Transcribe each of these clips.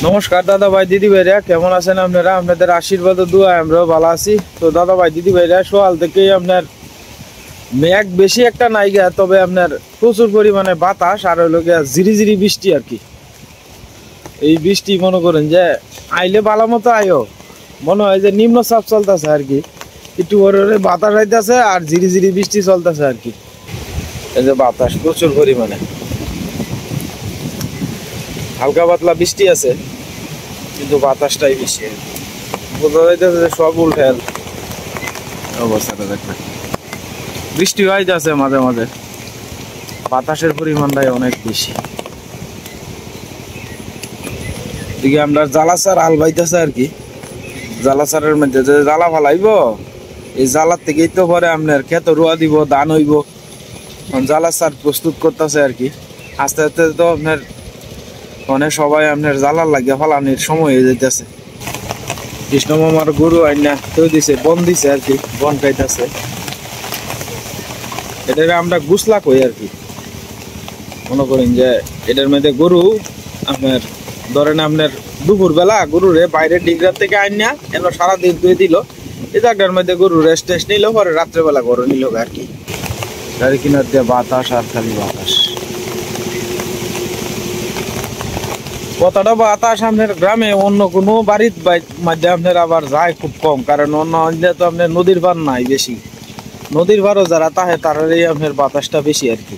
নমস্কার দাদা ভাই দিদি ভাইরা, কেমন আছেন আপনারা? আপনাদের আশীর্বাদ ও দোয়া আমরাও ভালো আছি। তো দাদা ভাই দিদি ভাইরা, সকাল থেকেই আপনার মেঘ বেশি একটা নাই গা, তবে আপনার প্রচুর পরিমাণে বাতাস আর হইল গিয়া ঝিরি ঝিরি বৃষ্টি আর কি। এই বৃষ্টি মনে করেন যে আইলে ভালো মতো আয়ো, মনে হয় যে নিম্নচাপ চলতেছে আর কি, একটু ওরে বাতাস আইতেছে আর ঝিরি ঝিরি বৃষ্টি চলতেছে আর কি। এই যে বাতাস প্রচুর পরিমাণে, হালকা পাতলা বৃষ্টি আছে কিন্তু বাতাসটাই বেশি। বোঝা যাইতেছে যে সব উল্টে অবস্থাটা দেখবেন, বৃষ্টি হইতেছে মাঝে মাঝে, বাতাসের পরিমাণটাই অনেক বেশি। এদিকে আমরা জ্বালাচার হাল বাইতেছে আর কি। জ্বালাচারের মধ্যে যে জ্বালা ফালাইব, এই জ্বালার থেকেই তো পরে আপনার ক্ষেত রোয়া দিব, ধান হইব। জ্বালাচার প্রস্তুত করতেছে আর কি। আস্তে আস্তে তো আপনার মানে সবাই আপনার জ্বালার লাগিয়ে ফালানির সময় হয়ে যাইতেছে। কৃষ্ণ মামার গরু আইনা কেউ দিছে, বন দিছে আর কি, বন খাইতেছে। এটা আমরা গুছলা কই আর কি। মনে করেন যে এটার মধ্যে গরু আপনার ধরেন আপনার দুপুর বেলা গরুরে বাইরে ডিগ্রার থেকে আইনা এন সারাদিন ধুয়ে দিল, এই জায়গাটার মধ্যে গরু রেস্ট টেস্ট নিল, পরে রাত্রেবেলা গরু নিল আর কি। গাড়ি কিনার দিয়ে বাতাস আর খালি বাতাস, কতটা বাতাস আপনার গ্রামে অন্য কোনো বাড়ির মধ্যে আপনার আবার যায় খুব কম, কারণ অন্য অঞ্চলে তো আপনার নদীর পার নাই বেশি। নদীর পারও যারা তাহে তারারই আপনার বাতাসটা বেশি আর কি।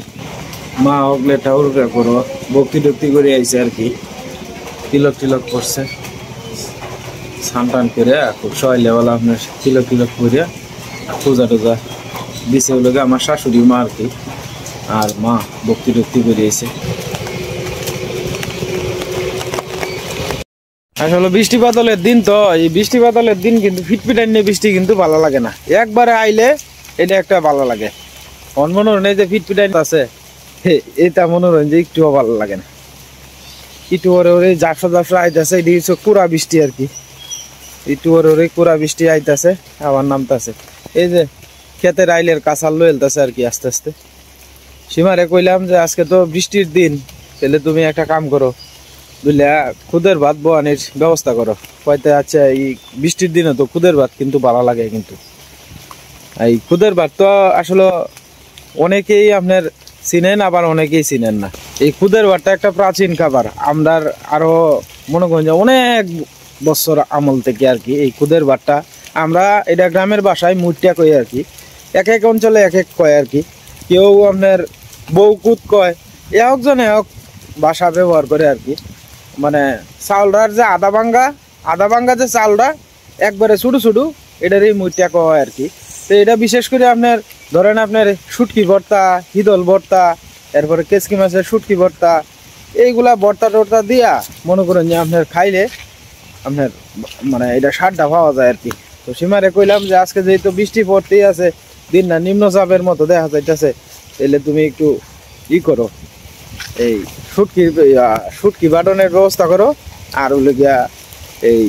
মা হকলে ঠাকুর করো ভক্তি টক্তি করে আইছে আর কি, তিলক টিলক করছে, স্নান টান করে খুব সহাইলেবেলা আপনার তিলক টিলক করিয়া পূজা টুজা দিছে হলো আমার শাশুড়ি মা আর কি। আর মা ভক্তি টক্তি করে আইছে। আসলে বৃষ্টি বাদলের দিন তো, এই বৃষ্টি বাদলের দিন কিন্তু ফিটফিটাই নিয়ে বৃষ্টি কিন্তু ভালো লাগে না। একবারে আইলে এটা একটা ভালো লাগে। মনোরঞ্জন যে ফিটফিটাই আছে এটা মনোরঞ্জন যে একটুও ভালো লাগে না। একটু ওরে ওরে জাফসা জাফসা আইতেছে, এটি হচ্ছে কুড়া বৃষ্টি আর কি। একটু ওরে ওরে কুড়া বৃষ্টি আইতেছে, আবার নামতেছে। এই যে ক্ষেতের আইলের কাঁচাল লয়ে এলতেছে আর কি আস্তে আস্তে। সীমারে কইলাম যে আজকে তো বৃষ্টির দিন, তাহলে তুমি একটা কাম করো, বুঝলে খুদের ভাত বোয়ানির ব্যবস্থা করো। কয়তে আচ্ছা, এই বৃষ্টির দিনে তো খুদের ভাত কিন্তু ভালো লাগে। কিন্তু এই খুদের ভাত তো আসলে অনেকেই আপনার চিনেন, আবার অনেকেই চিনেন না। এই খুদের ভাতটা একটা প্রাচীন খাবার, আমরা আরো মনে করেন যে অনেক বছর আমল থেকে আর কি। এই খুদের ভাতটা আমরা এটা গ্রামের ভাষায় মুটিয়া কই আর কি। এক এক অঞ্চলে এক এক কয় আর কি। কেউ আপনার বউকুত কয়, একজনে এক ভাষা ব্যবহার করে আর কি। মানে চাউলটার যে আদা ভাঙ্গা যে চাউলটা একবারে ছোটো ছোটো, এটারই মুটিয়া কয় আর কি। তো এটা বিশেষ করে আপনার ধরেন আপনার শুটকি ভর্তা, হিদল ভর্তা, এরপরে কেচকি মাছের শুটকি ভর্তা, এইগুলা ভর্তা টর্তা দিয়া মনে করেন যে আপনার খাইলে আপনার মানে এটা স্বাদটা পাওয়া যায় আর কি। তো সীমারে কইলাম যে আজকে যেহেতু বৃষ্টি পড়তেই আছে, দিন না নিম্নচাপের মতো দেখা যাইতেছে, তাহলে তুমি একটু ই করো, এই শুটকি বাটনের ব্যবস্থা করো। আর হলো গিয়া এই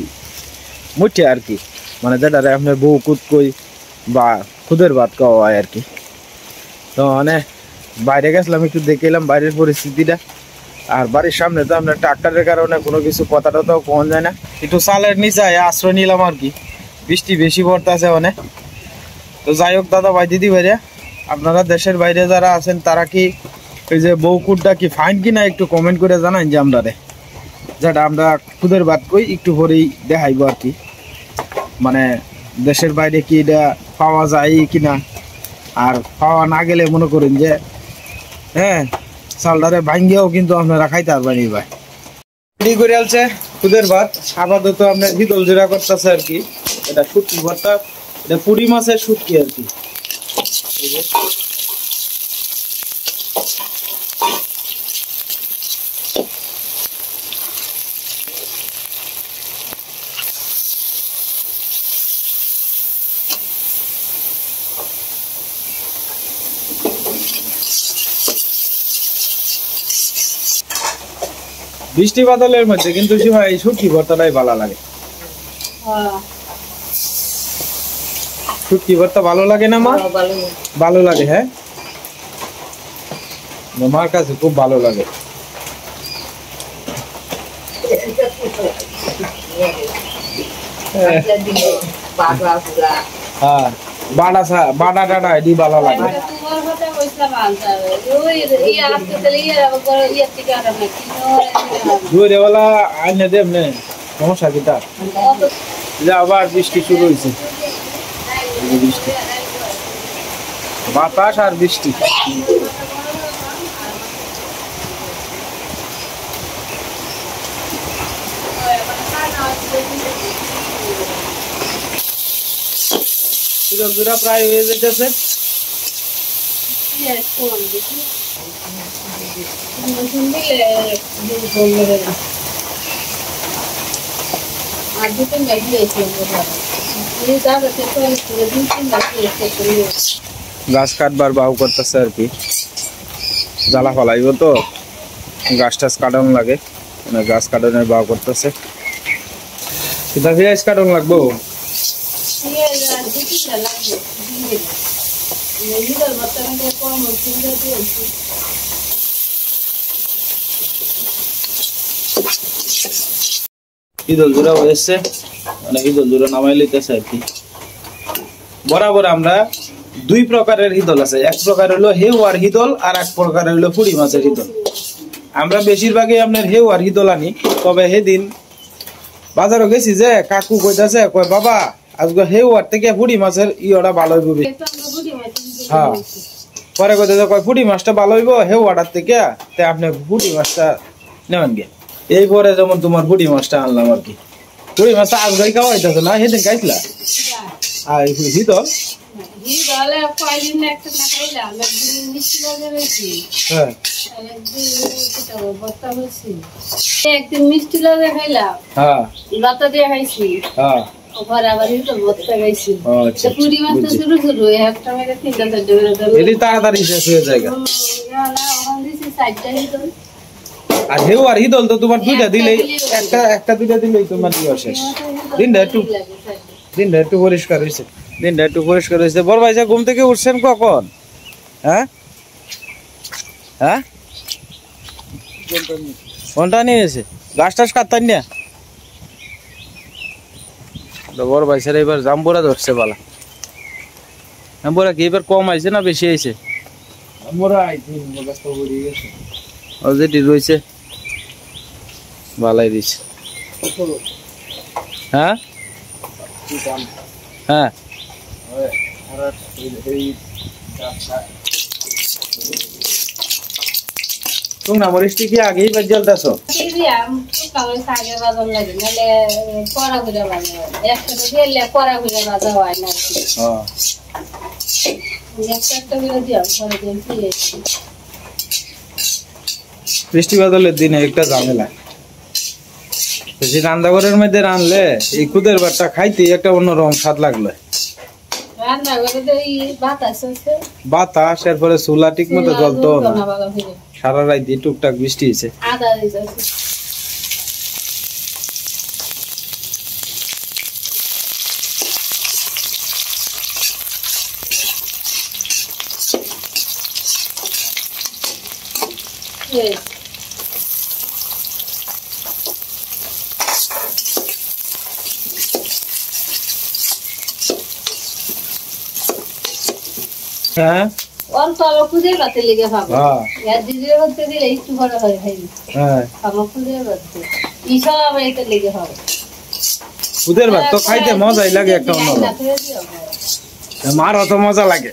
মুঠিয়া আর কি, মানে যেটারে আপনার বউ কুত কই বা খুদের ভাত খাওয়া হয় আর কি। তো মানে বাইরে গেছিলাম, একটু দেখে এলাম বাইরের পরিস্থিতিটা। আর বাড়ির সামনে তো আপনার ট্রাক্টরের কারণে কোনো কিছু কথাটা তো কমন যায় না। একটু চালের নিচে আশ্রয় নিলাম আর কি, বৃষ্টি বেশি পড়তেছে অনেক। তো যাই হোক দাদা ভাই দিদি ভাইরা, আপনারা দেশের বাইরে যারা আছেন তারা কি এই যে বউকুটটা কি ফাইন কিনা একটু কমেন্ট করে জানান, যে আমরা যেটা আমরা খুদের ভাত কই একটু পরেই দেখাইব আর কি। মানে দেশের বাইরে কি এটা পাওয়া যায় কিনা, আর পাওয়া না গেলে মনে করেন যে হ্যাঁ চালটারে ভাঙ্গিয়াও কিন্তু আপনারা খাইতে পারবেন। ভাই রেডি করে আলছে খুদের ভাত, আপাতত আপনার হিদল জোড়া করতেছে আর কি। এটা শুটকি ভর্তা, এটা পুরি মাছের শুটকি আর কি। বৃষ্টি বাদলের মধ্যে কিন্তু এই শুটকি ভর্তাটাই ভালো লাগে। শুটকি ভর্তা ভালো লাগে না মা? ভালো লাগে, হ্যাঁ মার কাছে খুব ভালো লাগে। হ্যাঁ বাড়া টাটা এটি ভালো লাগে দুইবেলা আইনে দেব নে সমস্যা কিটা আবার বৃষ্টি শুরু হয়েছে বৃষ্টি বাতাস আর বৃষ্টি প্রায় হয়ে যেতেছে গাছ কাটবার বাহু করতেছে আর কি জ্বালা ফলাইব তো গাছ টাছ কাটানো লাগে গাছ কাটানোর বাহু করতেছে সেটা পেঁয়াজ কাটানো লাগবো ঈদল জোড়া হয়েছে মানে ঈদল জোড়া নামাই লইতেছে আর কি বরাবর আমরা দুই প্রকারের হিদল আছে এক প্রকার হলো হেওয়ার হিদল আর এক প্রকার হলো পুঁটি মাছের হিদল আমরা বেশিরভাগই আপনার হেওয়ার হিদল আনি তবে সেদিন বাজারও গেছি যে কাকু কইতাছে কয় বাবা আজকে হেওয়ার থেকে পুঁটি মাছের ইটা ভালো হইব হ্যাঁ পরে কইতেছে কয় পুঁটি মাছটা ভালো হইব হেওয়াটার থেকে তাই আপনি পুঁটি মাছটা নেবেন গে এই পরে যেমন তোমার পুঁটি মাছটা আনলাম আর কি পুঁটি মাছটা আজকে খাওয়া হইতেছে না সেদিন খাইছিলা আর হিদল একদিন মিষ্টি লগে খাইলাম লতা দিয়ে খাইছি তাড়াতাড়ি শেষ হয়ে যায় আর হেওয়ার হিদল তো তোমার দুইটা দিলেই একটা দুইটা দিলেই তোমার শেষ দিনটা একটু পরিষ্কার হয়েছে বড় ভাই ঘুম থেকে উঠছেন কখন হ্যাঁ হ্যাঁ কোনটা নিয়েছে গাছ টাছ কাটতেন না বড় ভাই স্যার এবার জাম্বুরা ধরছে বালা জাম্বুরা কি এবার কম আইছে না বেশি আইছে যেটি রয়েছে ভালাই দিছে হ্যাঁ হ্যাঁ তোমরা মরিচটি কি আগেই জ্বলতেছ বৃষ্টি বাদলের দিনে একটা ঝামেলা বেশি রান্নাঘরের মধ্যে রানলে এই খুদের ভাতটা খাইতে একটা অন্যরকম স্বাদ লাগলো বাতাস এরপরে চুলা ঠিক মতো জ্বলতো না সারা রাত দিয়ে টুকটাক বৃষ্টি হয়েছে হ্যাঁ অল্প খুদে ভাতে লেগে খাবো দিদির মধ্যে দিলে একটু বড় হয় ভাই আমার খুদে ভাতে ইসব আমার এটা লেগে হবে খুদের ভাত তো খাইতে মজাই লাগে একটা অন্য মার অত মজা লাগে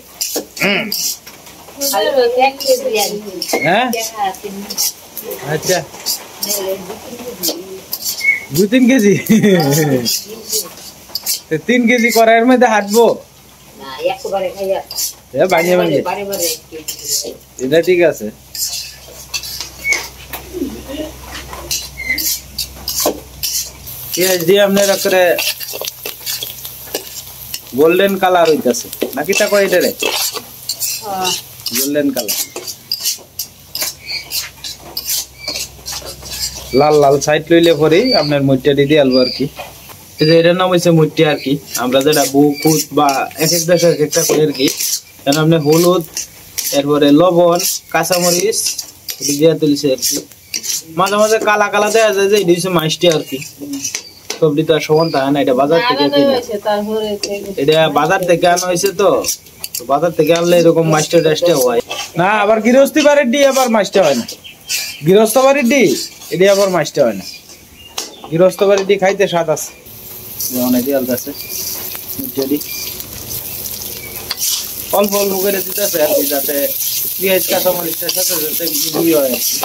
হ্যাঁ আচ্ছা 2-3 কেজি 3 কেজি করার মধ্যে হাঁটবো এটা ঠিক আছে পেঁয়াজ দিয়ে আপনার করে গোল্ডেন কালার হইতাছে নাকি তা কয় এটা রে গোল্ডেন কালার লাল লাল সাইড লইলে পরেই আপনার মুইটা দিয়ে আলবো আর কি এটার নাম হচ্ছে মুইটি আর কি আমরা যেটা বুকুত বা এক এক দেশের একটা করে আর কি আপনার হলুদ এরপরে লবণ কাঁচামরিচ দিয়ে তুলছে আর কি মাঝে মাঝে কালা কালা দেখা যায় যে এটা হচ্ছে মাছটি আর কি। সবজি তো আর সমান থাকে না, এটা বাজার থেকে কিনে। এটা বাজার থেকে আনা হয়েছে তো, বাজার থেকে আনলে এরকম মাছটা টেস্টে হয় না। আবার গৃহস্থী বাড়ির ডি আবার মাছটা হয় না, গৃহস্থ বাড়ির ডি এটি আবার মাছটা হয় না। গৃহস্থ বাড়ির ডি খাইতে স্বাদ আছে। অনেক আলাদা আছে, অল্প অল্প করে দিতেছে আর কি, যাতে পেঁয়াজ কাঁচামরিচটার সাথে যাতে গুঁড়ি হয় আর কি।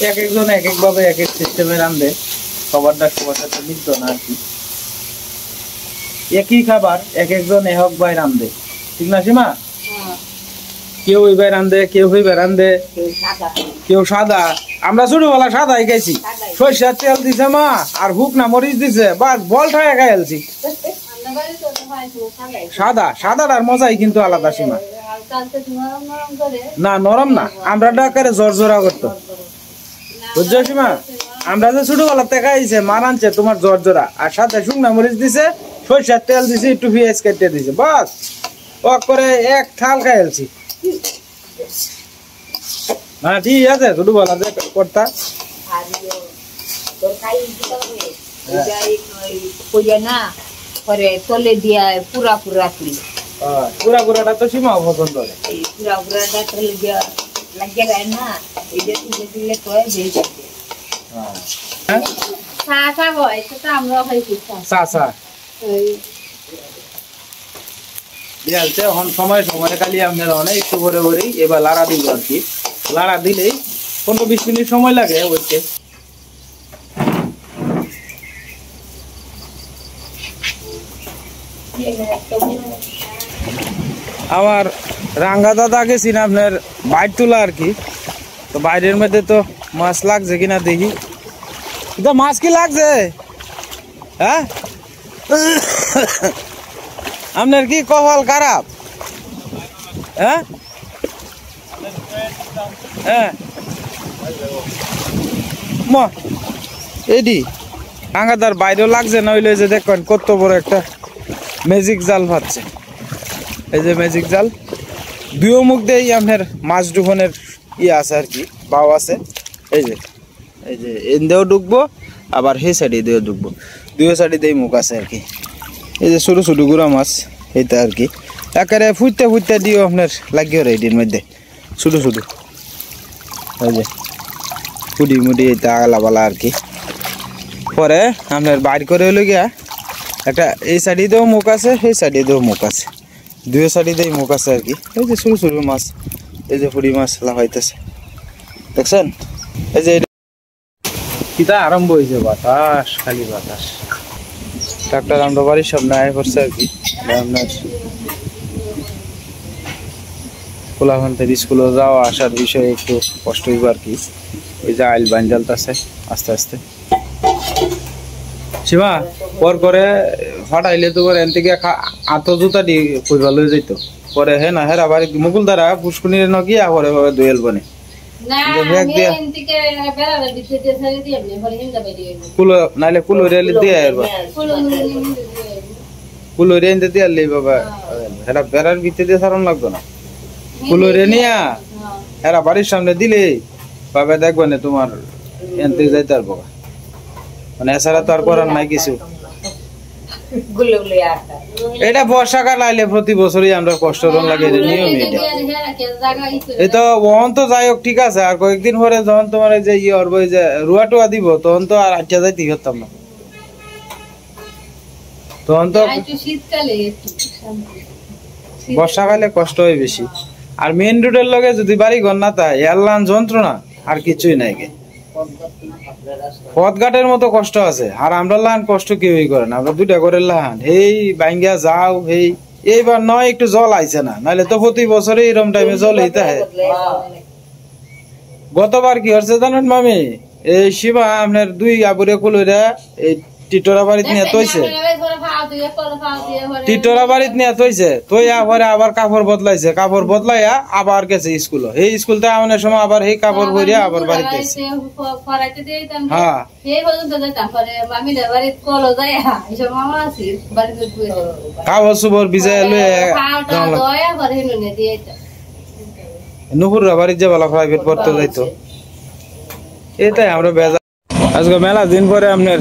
এক একজন এক এক ভাবে এক এক সিস্টেমে রান্ধে, সবারটা সবার সাথে মিলতো না আর কি। একই খাবার এক একজন এক ভাই রান্ধে, ঠিক না সীমা? কেউ ওইবার রান্ধে, কেউ ওইবার রান্ধে, কেউ সাদা। আমরা ছোটবেলা সাদাই খাইছি, সরষের তেল দিছে মা আর হুকনা মরিচ দিছে, বাস বল ঠায় খাই আলছি। সাদাটার মজাই কিন্তু আলাদা সীমা। না নরম না, আমরা ডাকারে জোরজোরা করতো, বুঝছো সীমা? আমরা যে ছোটবেলাতে খাইছে মা রাঁধছে তোমার জোরজোরা, আর সাথে শুকনা মরিচ দিছে, সরষের তেল দিছে, একটু পেঁয়াজ কেটে দিছে, বাস ও করে এক থাল খাই আলছি। না ঠিক আছে, ছোটবেলা যে করতা তলে দিয়া পুরা পুরা পুরা পুরাটা তো সীমা পছন্দ করে, পুরা পুরাটা তলে দিয়া লাগে না, এটা তুলে দিলে কয় বেশ চা খাবো, এটা আমরা খাইছি চা চা দিয়ালছে। এখন সময় সময় খালি আপনার অনেক একটু করে করেই এবার লাড়া দিব আর কি। লাড়া দিলেই 15-20 মিনিট সময় লাগে ওইতে। আমার রাঙ্গা দাদা গেছি না আপনার বাইর তোলা আর কি, তো বাইরের মধ্যে তো মাছ লাগছে কিনা দেখি। তো মাছ কি লাগছে? হ্যাঁ আপনার কি কপাল খারাপ? হ্যাঁ হ্যাঁ এডি আঙ্গাদার বাইরেও লাগছে, নইলে যে দেখবেন কত বড় একটা ম্যাজিক জাল পাচ্ছে। এই যে ম্যাজিক জাল, দুই মুখ দিয়ে আপনার মাছ ঢুকনের ইয়ে আছে আর কি, বাও আছে। এই যে এদিকেও ঢুকবো, আবার সেই সাইডে দিয়েও ঢুকবো, দুই সাইডে দিয়ে মুখ আছে আর কি। এই যে ছোটো ছোটো গুড়া মাছ এইটা আর কি, একেবারে ফুটতে ফুটতে দিও আপনার লাগিয়ে এটির মধ্যে ছোটো ছোটো। এই যে ফুটি মুটি এইটা আগলা বালা আর কি। পরে আপনার বাইর করে হলো গিয়া একটা এই সাইডে দিয়েও মুখ আছে, সেই সাইডে দিয়েও মুখ আছে, দুই সাইডে দিয়ে মুখ আছে আর কি। এই যে ছোটো ছোটো মাছ, এই যে ফুটি মাছ লাগাইতেছে দেখছেন। এই যে কিতা আরম্ভ হয়েছে, বাতাস খালি বাতাস। ডাক্তার আমরা বাড়ির সব নাই করছে আর কি। আপনার কোলাখান থেকে স্কুলে যাওয়া আসার বিষয়ে একটু কষ্ট হইব আর কি। ওই যে আইল বাইন জ্বালতেছে আস্তে আস্তে। সীমা পর করে হটাইলে তো করে এন থেকে আতো জুতা দিয়ে কইবা লই যাইতো, পরে হে না হেরা বাড়ি মুকুল দ্বারা পুষ্কুনির নগিয়া পরে দুয়েল বনে নাইলে কুলোরিয়ালি দিয়ে কুলোরিয়া দিয়ে আনলি বাবা, হেরা বেড়ার ভিতরে দিয়ে সারান লাগতো না। কুলোরিয়া নিয়া হেরা বাড়ির সামনে দিলে বাবা দেখবে না তোমার এনতে যাইতে পারবো, মানে এছাড়া তো আর করার নাই কিছু। এটা বর্ষাকাল আইলে প্রতি বছরই আমরা কষ্ট লাগে, নিয়ম এটা। এই তো ওহন তো যাই হোক ঠিক আছে, আর কয়েকদিন পরে যখন তোমার যে ইয়ে করবো যে রুয়া টুয়া দিব, তখন তো আর আটটা যাইতে করতাম না, তখন তো বর্ষাকালে কষ্ট হয় বেশি। আর মেইন রোডের লগে যদি বাড়ি ঘর না তাই এয়ারলাইন যন্ত্রণা আর কিছুই নাই গে। পথঘাটের মতো কষ্ট আছে, আর আমরা লাহান কষ্ট কেউই করে না, আমরা দুইটা করে লাহান এই বাইঙ্গা যাও। এইবার নয় একটু জল আইছে না, নাহলে তো প্রতি বছরে এরকম টাইমে জল হইতে হয়। গতবার কি হচ্ছে জানেন মামি, এই শিবা আপনার দুই আবুরে কুলুরা এই টিটোরা বাড়িতে নিয়ে তৈছে, টিটোরা বাড়িতে নিয়ে তৈছে, তৈয়া পরে আবার কাপড় বদলাইছে, কাপড় বদলাইয়া আবার গেছে স্কুল। এই স্কুলতে আমাদের সময় আবার এই কাপড় পরিয়া আবার বাড়িতে গেছে। হ্যাঁ কাপড় সুবর ভিজাই লয়ে নুপুররা বাড়িতে যে বেলা প্রাইভেট পড়তে যাইতো। এটাই আমরা বেজা। আজকে মেলা দিন পরে আপনার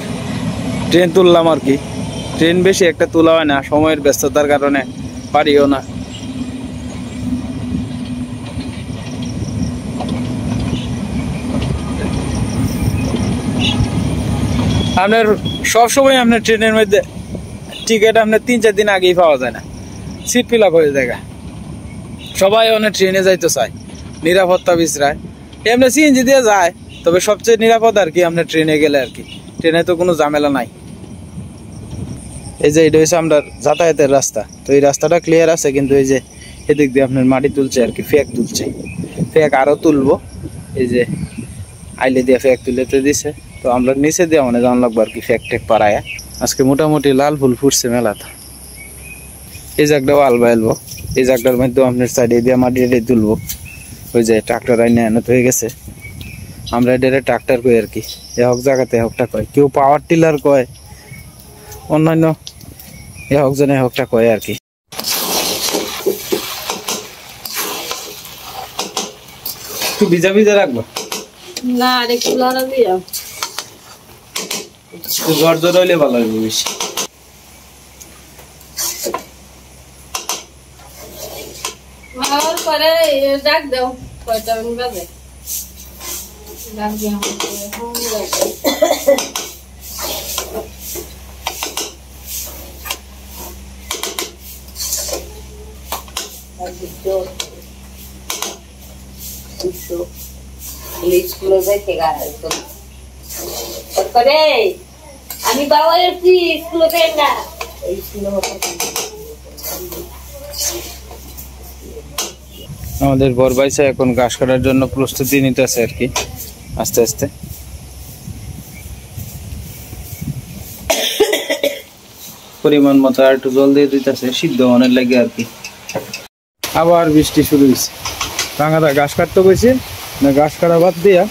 ট্রেন তুললাম আর কি। ট্রেন বেশি একটা তোলা হয় না, সময়ের ব্যস্ততার কারণে পারিও না। আপনার সবসময় আপনার ট্রেনের মধ্যে টিকিট আপনার 3-4 দিন আগেই পাওয়া যায় না, সিট ফিল আপ হয়ে যায়। সবাই অনেক ট্রেনে যাইতে চায়, নিরাপত্তা বিশ্রায়। এমনি সিএনজি দিয়ে যায়, তবে সবচেয়ে নিরাপদ আর কি আপনার ট্রেনে গেলে আর কি। ট্রেনে তো কোনো ঝামেলা নাই। এই যে এটা হচ্ছে আপনার যাতায়াতের রাস্তা, তো এই রাস্তাটা ক্লিয়ার আছে, কিন্তু এই যে এদিক দিয়ে আপনার মাটি তুলছে আর কি, ফেক তুলছে। ফেক আরো তুলবো, এই যে আইলে দিয়ে ফেক তুলেতে দিছে। তো আমরা নিচে দিয়ে মানে জান লাগবো আর কি, ফেক টেক পাড়ায়। আজকে মোটামুটি লাল ফুল ফুটছে মেলাতে। এই জায়গাটাও আলবা এলবো, এই জায়গাটার মধ্যে আপনার সাইডে দিয়ে মাটি তুলবো। ওই যে ট্রাক্টর আইনে এনত হয়ে গেছে, আমরা এটারে ট্রাক্টর কই আর কি। এক জায়গাতে হকটা কয়, কেউ পাওয়ার টিলার কয়, অন্যান্য একজনে হকটা কয় আর কি। একটু ভিজা ভিজা রাখবো না, একটু লড়া দিয়া জ্বর জ্বর হইলে ভালো হইবে বেশি। আর পরে ডাক দাও, কয়টা বাজে ডাক দিয়া স্কুলে যাইতে করে আমি বাবা এসছি স্কুলে যাই না, আমাদের বড় ভাইসা এখন ঘাস কাটার জন্য প্রস্তুতি নিতেছে আর কি, আস্তে আস্তে। পরিমাণ মতো আর একটু জল দিয়ে দিতেছে, সিদ্ধ অনেক লাগে আর কি। আবার বৃষ্টি শুরু হয়েছে। রাঙাদা ঘাস কাটতে গেছে না, ঘাস কাটা বাদ দিয়া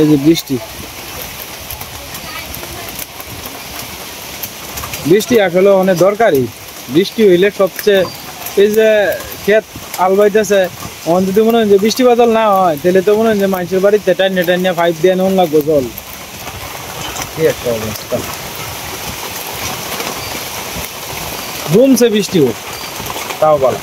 এই যে বৃষ্টি। বৃষ্টি আসলে অনেক দরকারি। বৃষ্টি হইলে সবচেয়ে, এই যে ক্ষেত আলবাইতেছে, অন যদি মনে হয় যে বৃষ্টি বাদল না হয়, তাহলে তো মনে হয় যে মানুষের বাড়িতে টাইনে টাইনে পাইপ দিয়ে নুন লাগবো জল। কি একটা অবস্থা। ধুমছে বৃষ্টি হোক তাও বলা।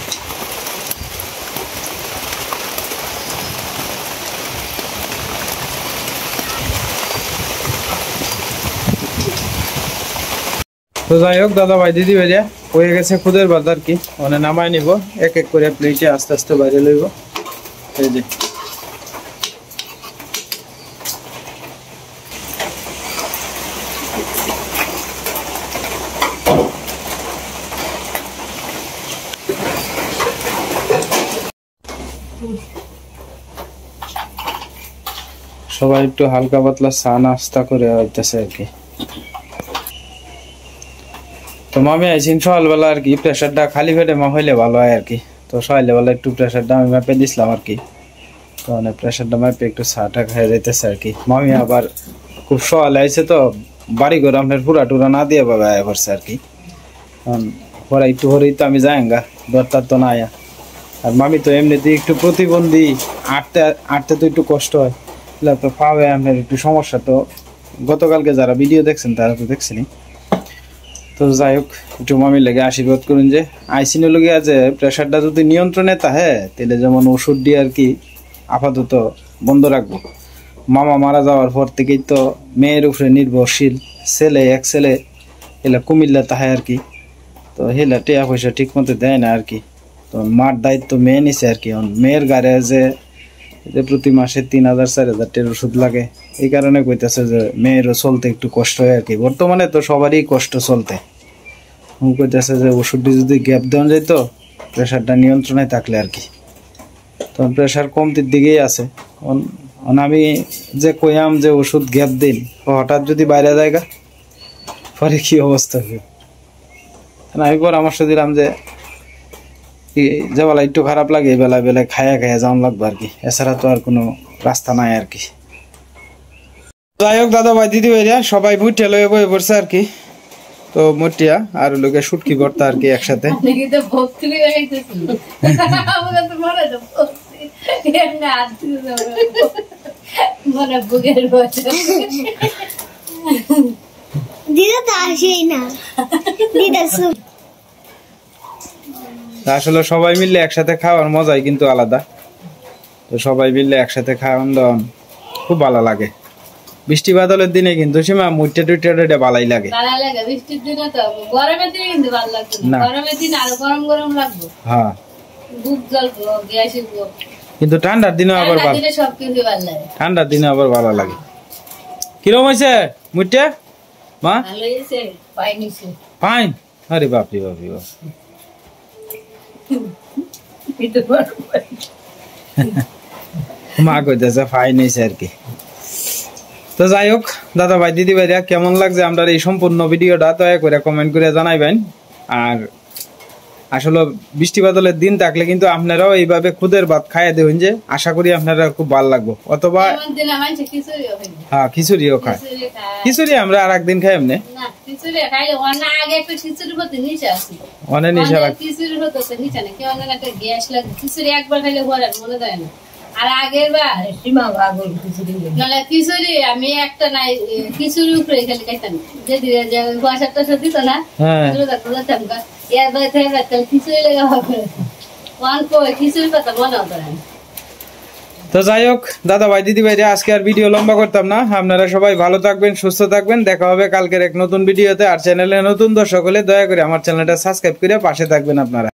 তো যাই হোক দাদা ভাই দিদি ভাইয়া হয়ে গেছে খুদের বাজার কি, মানে নামাই নিব এক এক করে প্লেটে, আস্তে আস্তে বাইরে লইব। এই যে সবাই একটু হালকা পাতলা চা নাস্তা করে হইতেছে আর কি। তো মামি আইসিন সকালবেলা আর কি, প্রেশারটা খালি পেটে হইলে ভালো হয় আর কি। তো সকালবেলা একটু প্রেশারটা আমি মাপে দিছিলাম আর কি। তো মানে প্রেশারটা মাপে একটু চাটা খাইয়ে যাইতেছে আর কি। মামি আবার খুব সকালে আইসে, তো বাড়ি ঘর আপনার পুরা টুরা না দিয়ে বাবা আয়া করছে আর কি। পরে একটু হরেই তো আমি যাইঙ্গা, দরকার তো না আয়া। আর মামি তো এমনিতেই একটু প্রতিবন্ধী, আটতে তো একটু কষ্ট হয়, তো পাবে আপনার একটু সমস্যা। তো গতকালকে যারা ভিডিও দেখছেন তারা তো দেখছেনি। তো যাই হোক, একটু মামির লেগে আশীর্বাদ করুন যে আইসিনের লগে আছে প্রেশারটা যদি নিয়ন্ত্রণে থাকে, তাহলে যেমন ওষুধ দিয়ে আর কি আপাতত বন্ধ রাখবো। মামা মারা যাওয়ার পর থেকেই তো মেয়ের উপরে নির্ভরশীল, এক ছেলে এলা কুমিল্লা তাহে আর কি। তো হেলা টেয়া পয়সা ঠিক মতো দেয় না আর কি। তো মার দায়িত্ব মেয়ে নিছে আর কি। মেয়ের গাড়ে যে প্রতি মাসে 3000-4000 টাকার ওষুধ লাগে, এই কারণে কইতেছে যে মেয়েরও চলতে একটু কষ্ট হয় আর কি। বর্তমানে তো সবারই কষ্ট চলতে, কইতেছে যে ওষুধটি যদি গ্যাপ দেওয়া যেত প্রেশারটা নিয়ন্ত্রণে থাকলে আর কি। তো প্রেশার কমতির দিকেই আছে। আমি যে কইয়াম যে ওষুধ গ্যাপ দিন, হঠাৎ যদি বাইরে জায়গা পরে কি অবস্থা হবে। আমি পরামর্শ দিলাম যে বেলা একটু খারাপ লাগে, বেলা বেলায় খায়া যাওয়া লাগবে আর কি, এছাড়া তো আর কোনো রাস্তা নাই আর কি। যাই হোক দাদা ভাই দিদি ভাইরা সবাই মুঠিয়া লয়ে বয়ে পড়ছে আর কি। তো মুঠিয়া আর লোকে শুটকি করতে আর কি একসাথে। মনে বুকের বসে দিদা তো আসেই না দিদা সব আসলে সবাই মিলে একসাথে খাওয়ার মজাই কিন্তু আলাদা। তো সবাই মিলে একসাথে খাওয়ান দাওয়ান খুব ভালো লাগে। বৃষ্টি বাদলের দিনে কিন্তু সীমা মুইটা টুইটা ভালোই লাগে। ভালো লাগে বৃষ্টির দিনে তো, গরমের দিনে কিন্তু ভালো লাগবে না। না। গরমের দিনে আরো গরম গরম লাগবে, হ্যাঁ বুক জ্বলবো, গ্যাস উঠবো। কিন্তু ঠান্ডার দিনে আবার ঠান্ডার ভালো, দিনে সবকিছু ভালো লাগে। ঠান্ডার দিনে আবার ভালো লাগে। কিরম হয়েছে মুইটা মা? ভালো হয়েছে, পাইনিছে। ফাইন। আরে বাপরে বাপরে বাপ, মা কইতেছে ফাইন হয়েছে আর কি। তো যাই হোক দাদা ভাই দিদি ভাইরা, কেমন লাগছে আমরা এই সম্পূর্ণ ভিডিওটা দয়া করে কমেন্ট করে জানাইবেন। আর আসলে বৃষ্টি বাদলের দিন থাকলে কিন্তু আপনারাও এইভাবে খুদের ভাত খাইয়ে দেবেন, যে আশা করি আপনারা খুব ভালো লাগবে। অথবা এমন দিনে মানুষে খিচুড়িও খায়। হ্যাঁ খিচুড়িও খায়। খিচুড়ি খায়। খিচুড়ি আমরা আর একদিন খাই এমনি, না, খিচুড়ি খাইলে অনেক আগে একটা খিচুড়ি হতে নিচে আসি। অনেক নিশা রাখ। খিচুড়ি হতো তো নিচে না, কেউ অনেক একটা গ্যাস লাগে। খিচুড়ি একবার খাইলে ভরে মনে দেয় না। আর আগের বার সীমা ভাগল খিচুড়ি, নাহলে খিচুড়ি আমি একটা নাই খিচুড়ি উপরে খালি খাইতাম। যে ধীরে যে পয়সাটা দিত না, হ্যাঁ এর বাড়ি থেকে রাখতাম খিচুড়ি লেগে হবে। ওয়ান কই খিচুড়ি পাতা মনে হতো না। তো যাই হোক দাদা ভাই দিদি ভাইরা, আজকে আর ভিডিও লম্বা করতাম না। আপনারা সবাই ভালো থাকবেন, সুস্থ থাকবেন। দেখা হবে কালকের এক নতুন ভিডিওতে। আর চ্যানেলে নতুন দর্শক হলে দয়া করে আমার চ্যানেলটা সাবস্ক্রাইব করে পাশে থাকবেন আপনারা।